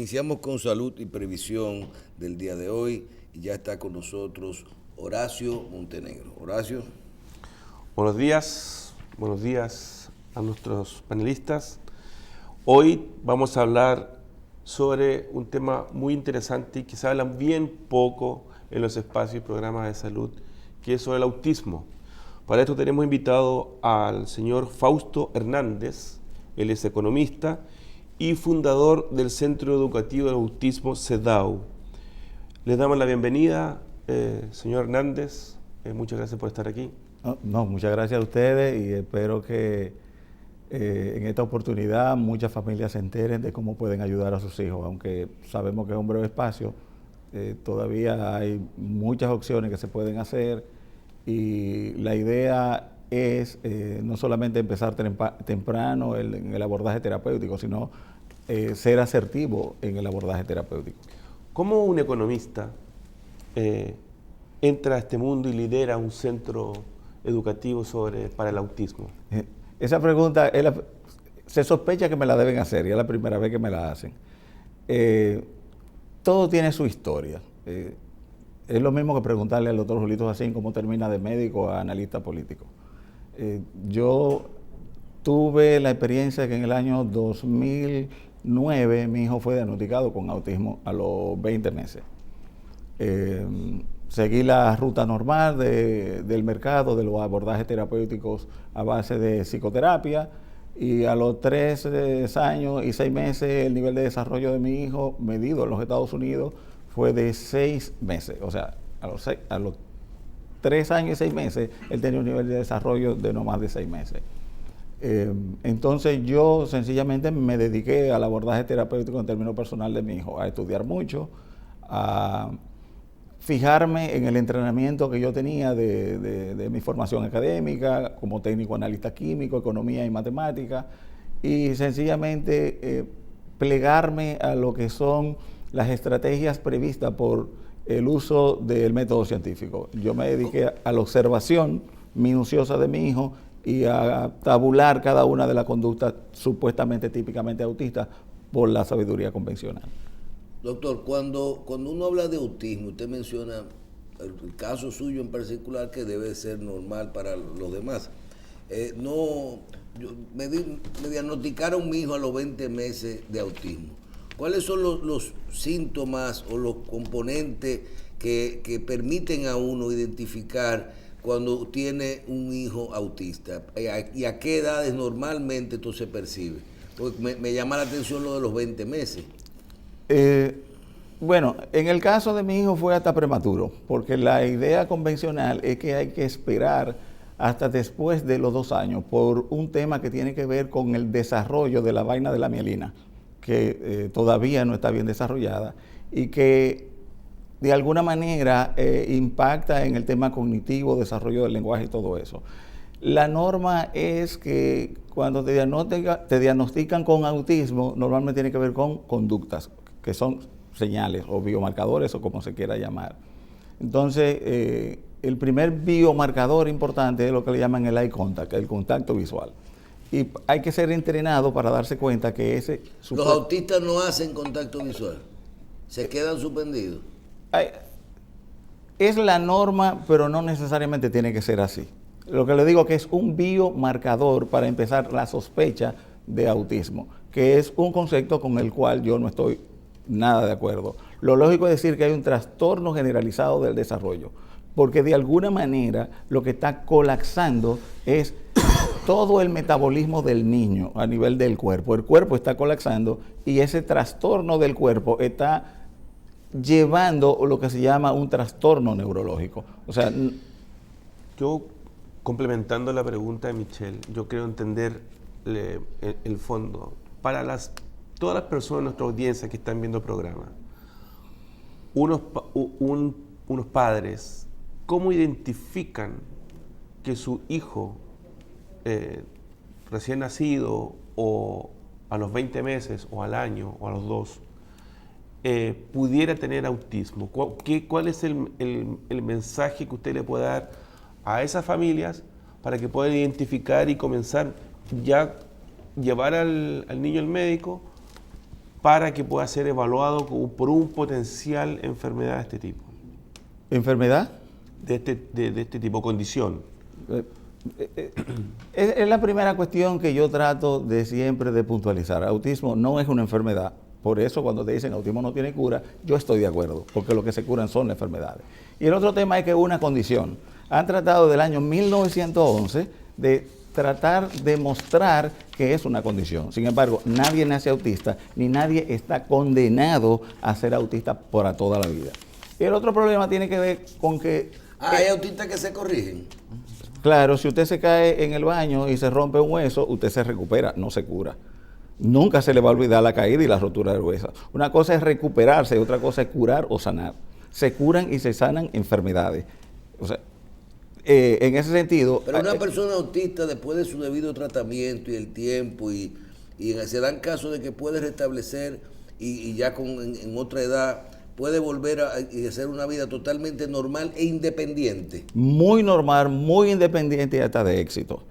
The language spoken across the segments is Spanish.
Iniciamos con salud y previsión del día de hoy y ya está con nosotros Horacio Montenegro. Horacio. Buenos días a nuestros panelistas. Hoy vamos a hablar sobre un tema muy interesante y que se habla bien poco en los espacios y programas de salud, que es sobre el autismo. Para esto tenemos invitado al señor Fausto Hernández. Él es economista y fundador del Centro Educativo del Autismo, CEDAW. Les damos la bienvenida, señor Hernández. Muchas gracias por estar aquí. Muchas gracias a ustedes y espero que en esta oportunidad muchas familias se enteren de cómo pueden ayudar a sus hijos. Aunque sabemos que es un breve espacio, todavía hay muchas opciones que se pueden hacer y la idea es no solamente empezar temprano en el abordaje terapéutico, sino ser asertivo en el abordaje terapéutico. ¿Cómo un economista entra a este mundo y lidera un centro educativo para el autismo? Esa pregunta se sospecha que me la deben hacer y es la primera vez que me la hacen. Todo tiene su historia. Es lo mismo que preguntarle al doctor Julito Jacín cómo termina de médico a analista político. Yo tuve la experiencia que en el año 2009 mi hijo fue diagnosticado con autismo a los 20 meses. Seguí la ruta normal del mercado, de los abordajes terapéuticos a base de psicoterapia, y a los 3 años y 6 meses el nivel de desarrollo de mi hijo medido en los Estados Unidos fue de 6 meses. O sea, a los 3 años y 6 meses él tenía un nivel de desarrollo de no más de 6 meses. Entonces yo sencillamente me dediqué al abordaje terapéutico en términos personal de mi hijo, a estudiar mucho, a fijarme en el entrenamiento que yo tenía de mi formación académica como técnico analista químico, economía y matemática, y sencillamente plegarme a lo que son las estrategias previstas por el uso del método científico. Yo me dediqué a la observación minuciosa de mi hijo y a tabular cada una de las conductas supuestamente típicamente autistas por la sabiduría convencional. Doctor, cuando uno habla de autismo, usted menciona el caso suyo en particular, que debe ser normal para los demás. Me diagnosticaron mi hijo a los 20 meses de autismo. ¿Cuáles son los síntomas o los componentes que permiten a uno identificar cuando tiene un hijo autista? ¿Y a qué edades normalmente esto se percibe? Porque me llama la atención lo de los 20 meses. Bueno, en el caso de mi hijo fue hasta prematuro, porque la idea convencional es que hay que esperar hasta después de los 2 años por un tema que tiene que ver con el desarrollo de la vaina de la mielina, que todavía no está bien desarrollada y que de alguna manera impacta en el tema cognitivo, desarrollo del lenguaje y todo eso. La norma es que cuando te diagnostican con autismo, normalmente tiene que ver con conductas, que son señales o biomarcadores o como se quiera llamar. Entonces, el primer biomarcador importante es lo que le llaman el eye contact, el contacto visual. Y hay que ser entrenado para darse cuenta que ese... Los autistas no hacen contacto visual, se quedan suspendidos. Es la norma, pero no necesariamente tiene que ser así. Lo que le digo que es un biomarcador para empezar la sospecha de autismo, que es un concepto con el cual yo no estoy nada de acuerdo. Lo lógico es decir que hay un trastorno generalizado del desarrollo, porque de alguna manera lo que está colapsando es todo el metabolismo del niño a nivel del cuerpo. El cuerpo está colapsando y ese trastorno del cuerpo está llevando lo que se llama un trastorno neurológico. O sea, yo, complementando la pregunta de Michelle, yo creo entender el fondo. Para todas las personas de nuestra audiencia que están viendo el programa, unos padres, ¿cómo identifican que su hijo recién nacido o a los 20 meses o al año o a los 2 pudiera tener autismo? ¿Cuál es el mensaje que usted le puede dar a esas familias para que puedan identificar y comenzar ya llevar al niño al médico para que pueda ser evaluado por un potencial enfermedad de este tipo? ¿Enfermedad? De este tipo, condición. Es la primera cuestión que yo trato de siempre de puntualizar. Autismo no es una enfermedad. Por eso cuando te dicen autismo no tiene cura, yo estoy de acuerdo, porque lo que se curan son las enfermedades. Y el otro tema es que es una condición. Han tratado del año 1911 de tratar de mostrar que es una condición. Sin embargo, nadie nace autista, ni nadie está condenado a ser autista para toda la vida. Y el otro problema tiene que ver con que... hay autistas que se corrigen. Claro, si usted se cae en el baño y se rompe un hueso, usted se recupera, no se cura. Nunca se le va a olvidar la caída y la rotura del hueso. Una cosa es recuperarse y otra cosa es curar o sanar. Se curan y se sanan enfermedades. O sea, en ese sentido... Pero una persona autista, después de su debido tratamiento y el tiempo, y se dan casos de que puede restablecer y ya en otra edad puede volver a hacer una vida totalmente normal e independiente. Muy normal, muy independiente y hasta de éxito.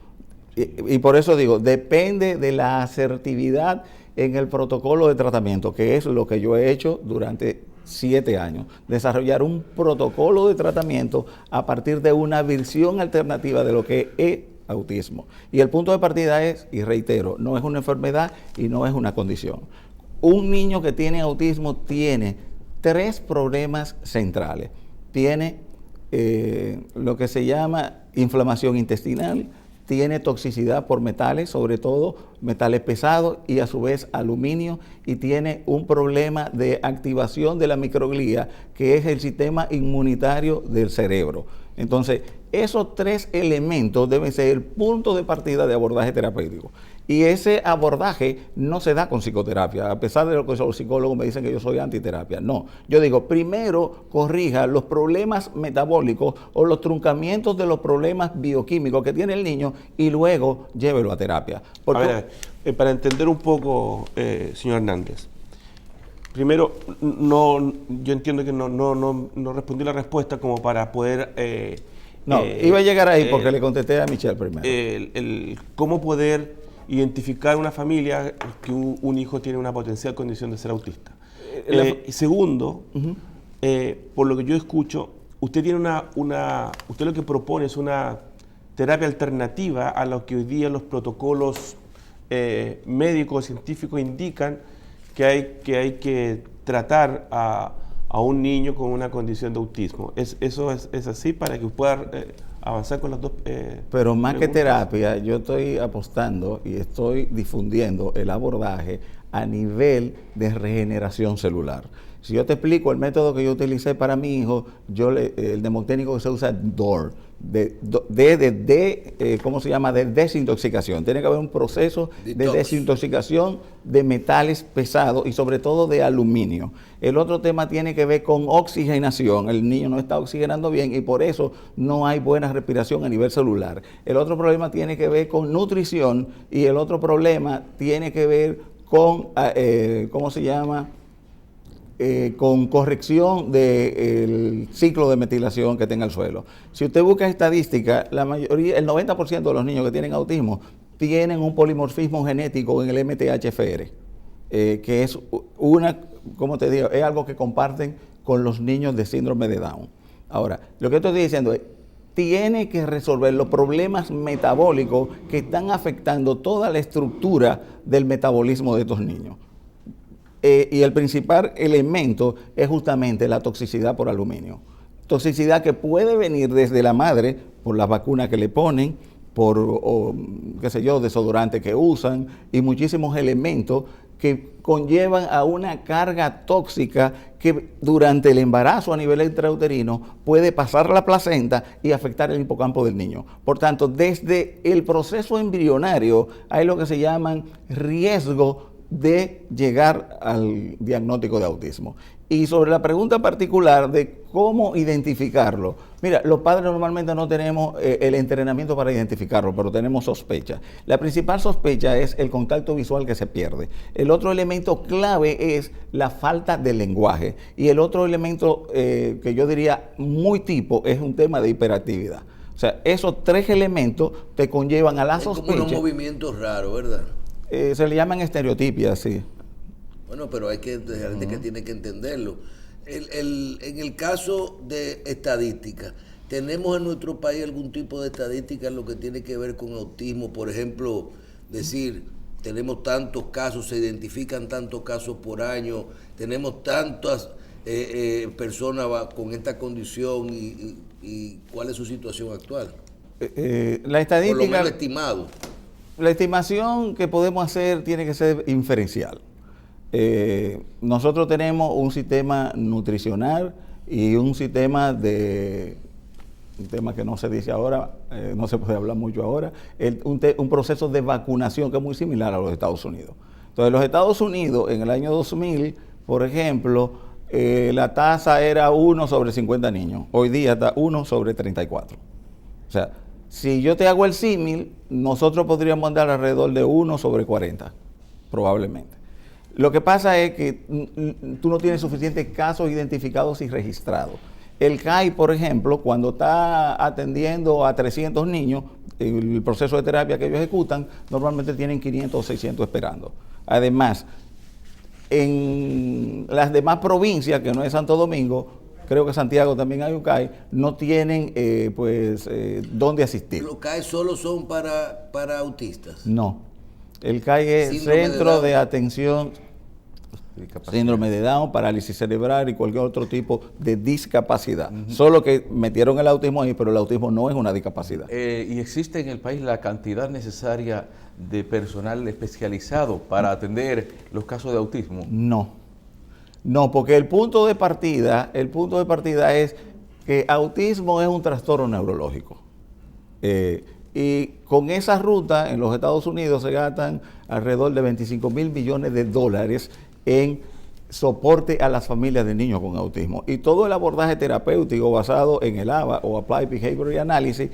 Y por eso digo, depende de la asertividad en el protocolo de tratamiento, que es lo que yo he hecho durante 7 años. Desarrollar un protocolo de tratamiento a partir de una versión alternativa de lo que es autismo. Y el punto de partida es, y reitero, no es una enfermedad y no es una condición. Un niño que tiene autismo tiene 3 problemas centrales. Tiene lo que se llama inflamación intestinal, tiene toxicidad por metales, sobre todo metales pesados y a su vez aluminio, y tiene un problema de activación de la microglía, que es el sistema inmunitario del cerebro. Entonces, esos 3 elementos deben ser el punto de partida de abordaje terapéutico. Y ese abordaje no se da con psicoterapia, a pesar de lo que los psicólogos me dicen que yo soy antiterapia. No, yo digo, primero corrija los problemas metabólicos o los truncamientos de los problemas bioquímicos que tiene el niño y luego llévelo a terapia. Porque, a ver, para entender un poco, señor Hernández, primero, yo entiendo que no respondí la respuesta como para poder... iba a llegar ahí porque le contesté a Michelle primero. ¿Cómo poder identificar una familia que un hijo tiene una potencial condición de ser autista? Y segundo, por lo que yo escucho, usted tiene usted lo que propone es una terapia alternativa a lo que hoy día los protocolos médicos, científicos indican que hay que tratar a un niño con una condición de autismo. ¿Eso es así para que pueda avanzar con las dos Pero más preguntas? que terapia, yo estoy apostando y estoy difundiendo el abordaje a nivel de regeneración celular. Si yo te explico el método que yo utilicé para mi hijo, el mnemotécnico que se usa DOR, ¿cómo se llama? De desintoxicación. Tiene que haber un proceso de desintoxicación de metales pesados y sobre todo de aluminio. El otro tema tiene que ver con oxigenación. El niño no está oxigenando bien y por eso no hay buena respiración a nivel celular. El otro problema tiene que ver con nutrición y el otro problema tiene que ver con, ¿cómo se llama? Con corrección del ciclo de metilación que tenga el suelo. Si usted busca estadística, la mayoría, el 90% de los niños que tienen autismo tienen un polimorfismo genético en el MTHFR, que es ¿cómo te digo? Es algo que comparten con los niños de síndrome de Down. Ahora, lo que estoy diciendo es, tiene que resolver los problemas metabólicos que están afectando toda la estructura del metabolismo de estos niños. Y el principal elemento es justamente la toxicidad por aluminio. Toxicidad que puede venir desde la madre, por las vacunas que le ponen, por, qué sé yo, desodorante que usan, y muchísimos elementos que conllevan a una carga tóxica que durante el embarazo a nivel intrauterino puede pasar la placenta y afectar el hipocampo del niño. Por tanto, desde el proceso embrionario hay lo que se llaman riesgo de llegar al diagnóstico de autismo. Y sobre la pregunta particular de cómo identificarlo, mira, los padres normalmente no tenemos el entrenamiento para identificarlo, pero tenemos sospecha. La principal sospecha es el contacto visual que se pierde. El otro elemento clave es la falta de lenguaje. Y el otro elemento que yo diría muy tipo es un tema de hiperactividad. O sea, esos 3 elementos te conllevan a la sospecha. Como unos movimientos raros, ¿verdad? Se le llaman estereotipias, sí. Bueno, pero hay que gente que tiene que entenderlo. En el caso de estadística, ¿tenemos en nuestro país algún tipo de estadística en lo que tiene que ver con autismo? Por ejemplo, decir, tenemos tantos casos, se identifican tantos casos por año, tenemos tantas personas con esta condición y ¿cuál es su situación actual? La estadística, por lo menos estimado. La estimación que podemos hacer tiene que ser inferencial. Nosotros tenemos un sistema nutricional y un tema que no se dice ahora, no se puede hablar mucho ahora, un proceso de vacunación que es muy similar a los Estados Unidos. Entonces, los Estados Unidos en el año 2000, por ejemplo, la tasa era 1 sobre 50 niños. Hoy día está 1 sobre 34. O sea, si yo te hago el símil, nosotros podríamos andar alrededor de 1 sobre 40, probablemente. Lo que pasa es que tú no tienes suficientes casos identificados y registrados. El CAI, por ejemplo, cuando está atendiendo a 300 niños, el proceso de terapia que ellos ejecutan, normalmente tienen 500 o 600 esperando. Además, en las demás provincias, que no es Santo Domingo, creo que Santiago también hay un CAI, no tienen dónde asistir. ¿Los CAI solo son para autistas? No. El CAI es Centro de Atención, Síndrome de Down, parálisis cerebral y cualquier otro tipo de discapacidad. Solo que metieron el autismo ahí, pero el autismo no es una discapacidad. ¿Y existe en el país la cantidad necesaria de personal especializado para atender los casos de autismo? No, porque el punto de partida es que autismo es un trastorno neurológico. Y con esa ruta en los Estados Unidos se gastan alrededor de $25,000 millones en soporte a las familias de niños con autismo. Y todo el abordaje terapéutico basado en el ABA o Applied Behavioral Analysis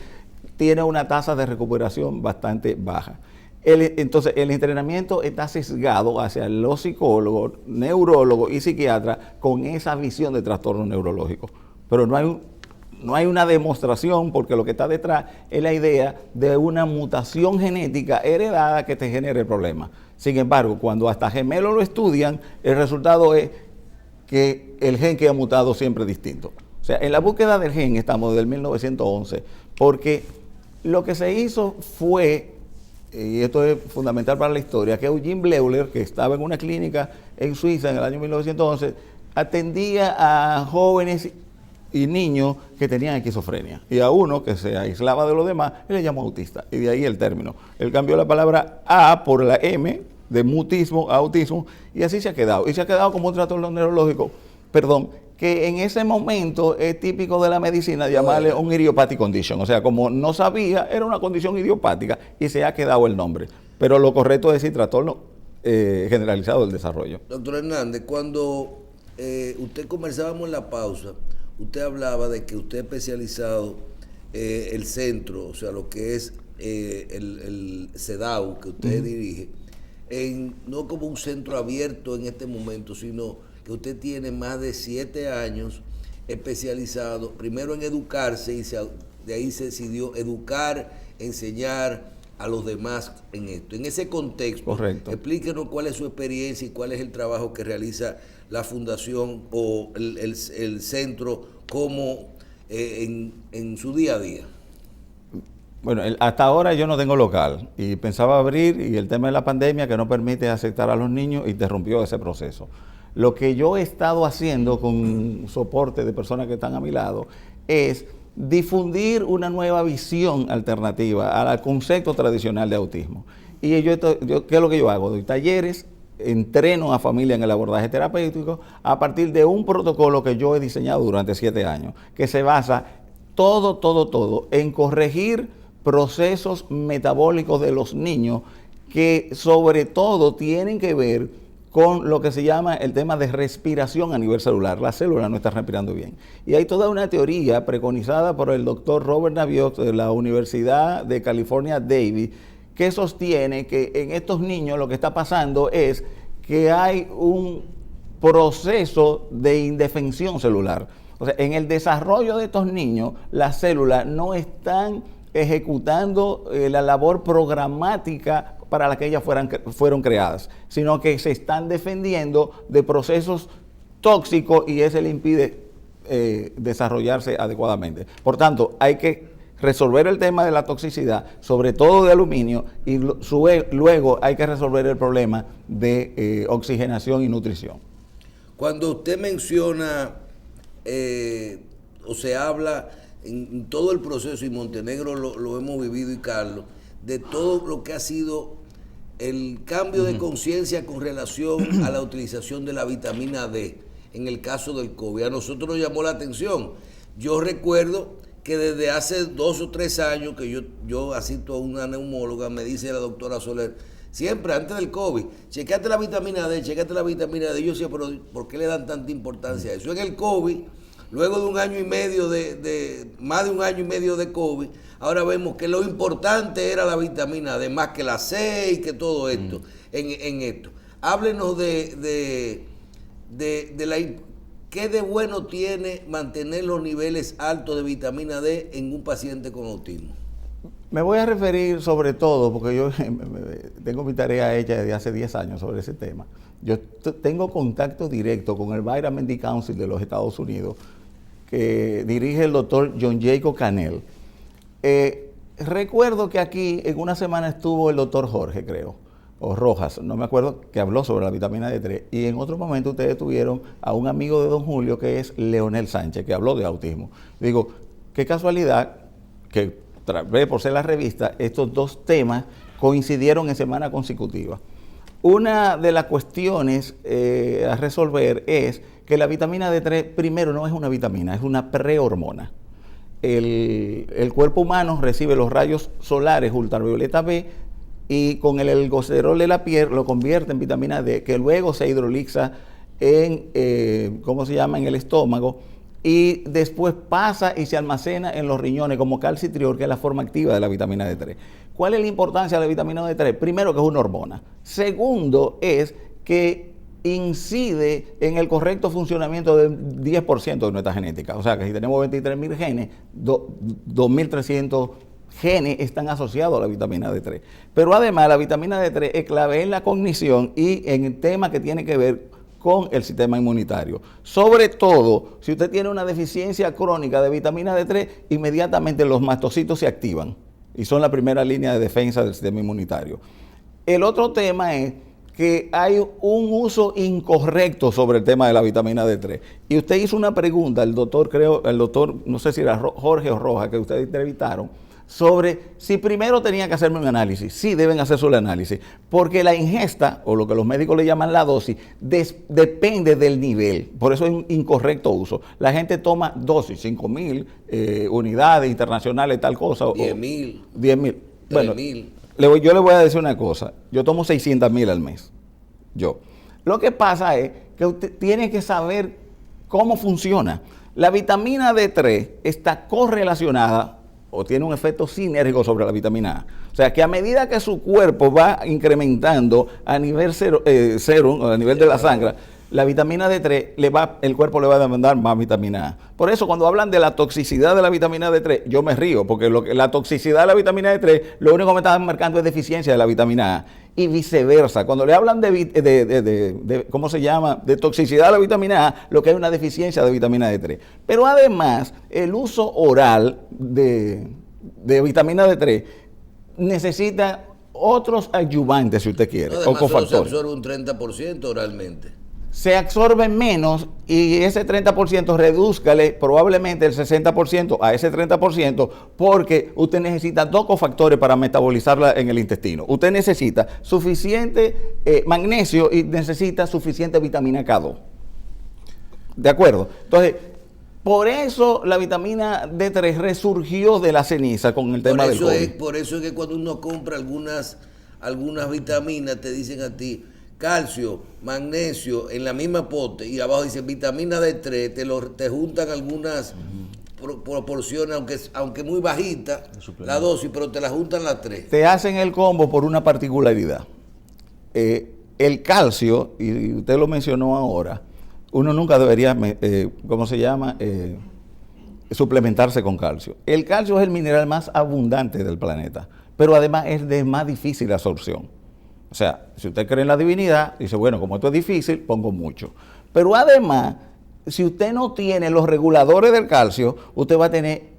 tiene una tasa de recuperación bastante baja. Entonces, el entrenamiento está sesgado hacia los psicólogos, neurólogos y psiquiatras con esa visión de trastorno neurológico. Pero no hay una demostración, porque lo que está detrás es la idea de una mutación genética heredada que te genere problemas. Sin embargo, cuando hasta gemelos lo estudian, el resultado es que el gen que ha mutado siempre es distinto. O sea, en la búsqueda del gen estamos desde el 1911, porque lo que se hizo fue, y esto es fundamental para la historia, que Eugene Bleuler, que estaba en una clínica en Suiza en el año 1911, atendía a jóvenes y niños que tenían esquizofrenia. Y a uno que se aislaba de los demás, él le llamó autista. Y de ahí el término. Él cambió la palabra A por la M, de mutismo a autismo, y así se ha quedado. Y se ha quedado como un trastorno neurológico, que en ese momento es típico de la medicina llamarle un idiopathic condition. O sea, como no sabía, era una condición idiopática y se ha quedado el nombre. Pero lo correcto es decir trastorno generalizado del desarrollo. Doctor Hernández, cuando usted conversábamos en la pausa, usted hablaba de que usted ha especializado el centro, o sea, lo que es el CEDAW que usted dirige, no como un centro abierto en este momento, sino que usted tiene más de 7 años especializado, primero en educarse, y de ahí se decidió educar, enseñar a los demás en esto. En ese contexto, correcto, explíquenos cuál es su experiencia y cuál es el trabajo que realiza la fundación o el centro como en su día a día. Bueno, hasta ahora yo no tengo local y pensaba abrir, y el tema de la pandemia que no permite aceptar a los niños interrumpió ese proceso. Lo que yo he estado haciendo con soporte de personas que están a mi lado es difundir una nueva visión alternativa al concepto tradicional de autismo. Y ¿qué es lo que yo hago? Doy talleres, entreno a familia en el abordaje terapéutico a partir de un protocolo que yo he diseñado durante 7 años, que se basa todo en corregir procesos metabólicos de los niños que sobre todo tienen que ver con lo que se llama el tema de respiración a nivel celular. La célula no está respirando bien. Y hay toda una teoría preconizada por el doctor Robert Naviaux de la Universidad de California, Davis, que sostiene que en estos niños lo que está pasando es que hay un proceso de indefensión celular. O sea, en el desarrollo de estos niños, las células no están ejecutando la labor programática para las que ellas fueron creadas, sino que se están defendiendo de procesos tóxicos y eso le impide desarrollarse adecuadamente. Por tanto, hay que resolver el tema de la toxicidad, sobre todo de aluminio, y luego hay que resolver el problema de oxigenación y nutrición. Cuando usted menciona o se habla en todo el proceso, y Montenegro lo hemos vivido y Carlos, de todo lo que ha sido el cambio de conciencia con relación a la utilización de la vitamina D en el caso del COVID. A nosotros nos llamó la atención. Yo recuerdo que desde hace 2 o 3 años que yo asisto a una neumóloga, me dice la doctora Soler, siempre antes del COVID, chequeate la vitamina D, chequeate la vitamina D. Yo decía, pero ¿por qué le dan tanta importancia a eso? En el COVID, luego de 1 año y medio más de 1 año y medio de COVID, ahora vemos que lo importante era la vitamina D, más que la C y que todo esto, en esto. Háblenos de ¿qué de bueno tiene mantener los niveles altos de vitamina D en un paciente con autismo? Me voy a referir sobre todo, porque yo tengo mi tarea hecha desde hace 10 años sobre ese tema. Yo tengo contacto directo con el Vitamin D Council de los Estados Unidos, que dirige el doctor John Jacob Cannell. Recuerdo que aquí en una semana estuvo el doctor Jorge, creo, o Rojas, no me acuerdo, que habló sobre la vitamina D3, y en otro momento ustedes tuvieron a un amigo de don Julio que es Leonel Sánchez, que habló de autismo. Digo, qué casualidad que por ser la revista, estos 2 temas coincidieron en semana consecutiva. Una de las cuestiones a resolver es que la vitamina D3, primero, no es una vitamina, es una prehormona. El cuerpo humano recibe los rayos solares ultravioleta B y con el ergosterol de la piel lo convierte en vitamina D, que luego se hidroliza en, ¿cómo se llama?, en el estómago, y después pasa y se almacena en los riñones como calcitriol, que es la forma activa de la vitamina D3. ¿Cuál es la importancia de la vitamina D3? Primero, que es una hormona. Segundo, es que incide en el correcto funcionamiento del 10% de nuestra genética. O sea, que si tenemos 23.000 genes, 2.300 genes están asociados a la vitamina D3. Pero además la vitamina D3 es clave en la cognición y en el tema que tiene que ver con el sistema inmunitario. Sobre todo, si usted tiene una deficiencia crónica de vitamina D3, inmediatamente los mastocitos se activan y son la primera línea de defensa del sistema inmunitario. El otro tema es que hay un uso incorrecto sobre el tema de la vitamina D3. Y usted hizo una pregunta, el doctor, no sé si era Jorge o Rojas, que ustedes entrevistaron, sobre si primero tenía que hacerme un análisis. Sí, deben hacerse el análisis, porque la ingesta, o lo que los médicos le llaman la dosis, depende del nivel. Por eso es un incorrecto uso. La gente toma dosis, 5.000 unidades internacionales, tal cosa. 10.000. 10.000. Bueno, 3.000. Yo le voy a decir una cosa. Yo tomo 600.000 al mes. Yo. Lo que pasa es que usted tiene que saber cómo funciona. La vitamina D3 está correlacionada o tiene un efecto sinérgico sobre la vitamina A. O sea, que a medida que su cuerpo va incrementando a nivel serum, a nivel de la sangre, la vitamina D3, el cuerpo le va a demandar más vitamina A. Por eso, cuando hablan de la toxicidad de la vitamina D3, yo me río, porque la toxicidad de la vitamina D3, lo único que me están marcando es deficiencia de la vitamina A. Y viceversa. Cuando le hablan ¿cómo se llama?, de toxicidad de la vitamina A, lo que hay es una deficiencia de vitamina D3. Pero además, el uso oral de vitamina D3 necesita otros ayudantes, si usted quiere, Además, o cofactores. solo se absorbe un 30% oralmente. Se absorbe menos y ese 30% redúzcale probablemente el 60% a ese 30%, porque usted necesita 2 cofactores para metabolizarla en el intestino. Usted necesita suficiente magnesio y necesita suficiente vitamina K2. ¿De acuerdo? Entonces, por eso la vitamina D3 resurgió de la ceniza con el tema del COVID. Por eso es que cuando uno compra algunas vitaminas, te dicen a ti calcio, magnesio en la misma pote y abajo dice vitamina D3, te juntan algunas proporciones, aunque muy bajita la dosis, pero te la juntan las 3. Te hacen el combo por una particularidad. El calcio, y usted lo mencionó ahora, uno nunca debería, suplementarse con calcio. El calcio es el mineral más abundante del planeta, pero además es de más difícil absorción. O sea, si usted cree en la divinidad, dice, bueno, como esto es difícil, pongo mucho. Pero además, si usted no tiene los reguladores del calcio, usted va a tener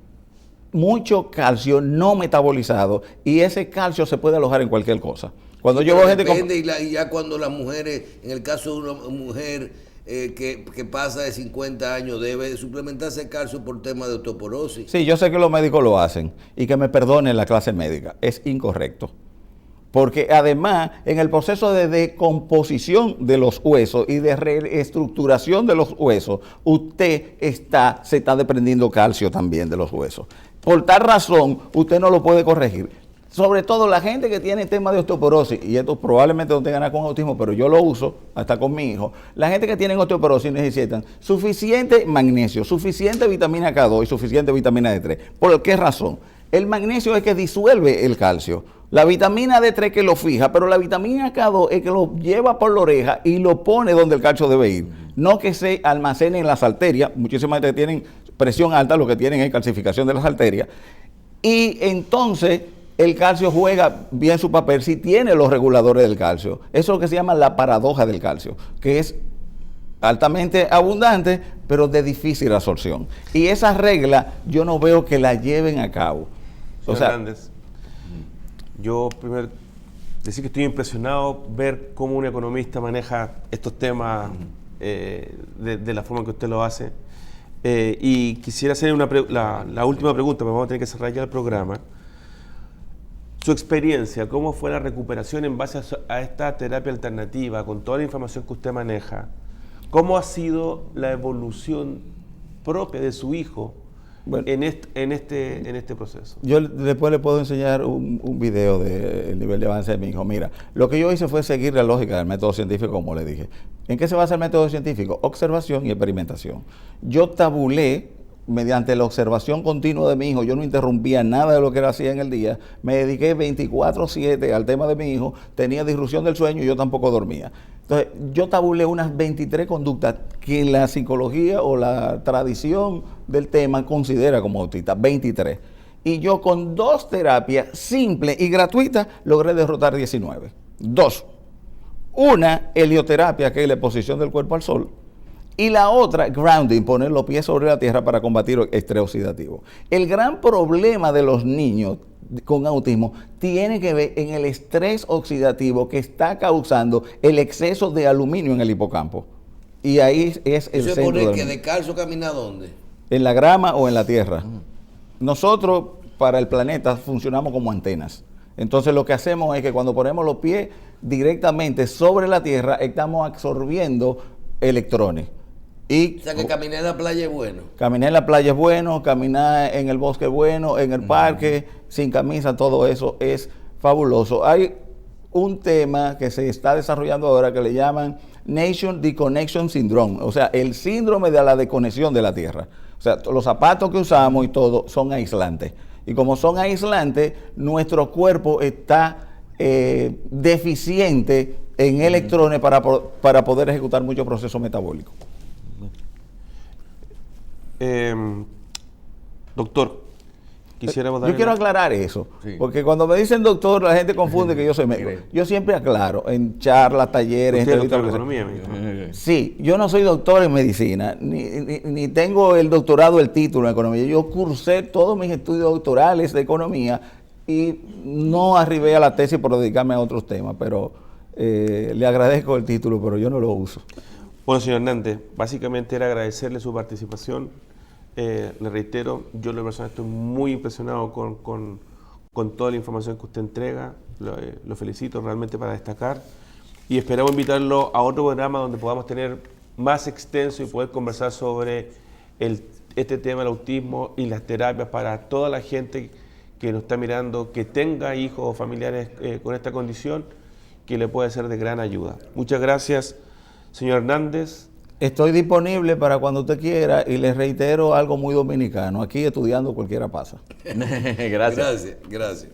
mucho calcio no metabolizado y ese calcio se puede alojar en cualquier cosa. Cuando yo veo gente depende, y ya cuando las mujeres, en el caso de una mujer que pasa de 50 años, debe suplementarse calcio por tema de osteoporosis. Sí, yo sé que los médicos lo hacen y que me perdonen la clase médica. Es incorrecto. Porque además, en el proceso de decomposición de los huesos y de reestructuración de los huesos, usted se está desprendiendo calcio también de los huesos. Por tal razón, usted no lo puede corregir. Sobre todo la gente que tiene tema de osteoporosis, y esto probablemente no tenga nada con autismo, pero yo lo uso hasta con mi hijo. La gente que tiene osteoporosis necesitan suficiente magnesio, suficiente vitamina K2 y suficiente vitamina D3. ¿Por qué razón? El magnesio es que disuelve el calcio. La vitamina D3 que lo fija, pero la vitamina K2 es que lo lleva por la oreja y lo pone donde el calcio debe ir. No que se almacene en las arterias. Muchísimas gente tienen presión alta, lo que tienen es calcificación de las arterias. Y entonces el calcio juega bien su papel si tiene los reguladores del calcio. Eso es lo que se llama la paradoja del calcio, que es altamente abundante, pero de difícil absorción. Y esa regla yo no veo que la lleven a cabo. O sea, Hernández, yo primero decir que estoy impresionado ver cómo un economista maneja estos temas de la forma que usted lo hace. Y quisiera hacer la última pregunta, porque vamos a tener que cerrar ya el programa. Su experiencia, ¿cómo fue la recuperación en base a esta terapia alternativa, con toda la información que usted maneja? ¿Cómo ha sido la evolución propia de su hijo en este proceso? Yo después le puedo enseñar un video del nivel de avance de mi hijo. Mira, lo que yo hice fue seguir la lógica del método científico, como le dije. ¿En qué se basa el método científico? Observación y experimentación. Yo tabulé mediante la observación continua de mi hijo. Yo no interrumpía nada de lo que él hacía en el día. Me dediqué 24/7 al tema de mi hijo. Tenía disrupción del sueño y yo tampoco dormía. Entonces, yo tabulé unas 23 conductas que la psicología o la tradición del tema considera como autista, 23. Y yo con 2 terapias simples y gratuitas logré derrotar 19. 2. Una, helioterapia, que es la exposición del cuerpo al sol. Y la otra, grounding, poner los pies sobre la tierra para combatir el estrés oxidativo. El gran problema de los niños con autismo tiene que ver en el estrés oxidativo que está causando el exceso de aluminio en el hipocampo. Y ahí es el centro del mundo. ¿Que de calcio camina dónde? En la grama o en la tierra. Nosotros, para el planeta, funcionamos como antenas. Entonces lo que hacemos es que cuando ponemos los pies directamente sobre la tierra, estamos absorbiendo electrones. O sea, que caminar en la playa es bueno. Caminar en la playa es bueno, caminar en el bosque es bueno, en el parque, sin camisa, todo eso es fabuloso. Hay un tema que se está desarrollando ahora que le llaman Nation Deconnection Syndrome, o sea, el síndrome de la desconexión de la Tierra. O sea, los zapatos que usamos y todo son aislantes. Y como son aislantes, nuestro cuerpo está deficiente en electrones para poder ejecutar muchos procesos metabólicos. Doctor, quisiéramos yo quiero aclarar eso, porque cuando me dicen doctor, la gente confunde que yo soy médico. Yo siempre aclaro, en charlas, talleres, ¿usted es doctor en economía? Sí, yo no soy doctor en medicina, ni tengo el doctorado, el título en economía. Yo cursé todos mis estudios doctorales de economía y no arribé a la tesis por dedicarme a otros temas, pero le agradezco el título, pero yo no lo uso. Bueno, señor Hernández, básicamente era agradecerle su participación. Le reitero, yo en lo personal estoy muy impresionado con toda la información que usted entrega. Lo felicito realmente para destacar. Y esperamos invitarlo a otro programa donde podamos tener más extenso y poder conversar sobre este tema del autismo y las terapias para toda la gente que nos está mirando, que tenga hijos o familiares con esta condición, que le puede ser de gran ayuda. Muchas gracias, señor Hernández. Estoy disponible para cuando usted quiera y les reitero algo muy dominicano. Aquí estudiando cualquiera pasa. Gracias. Gracias.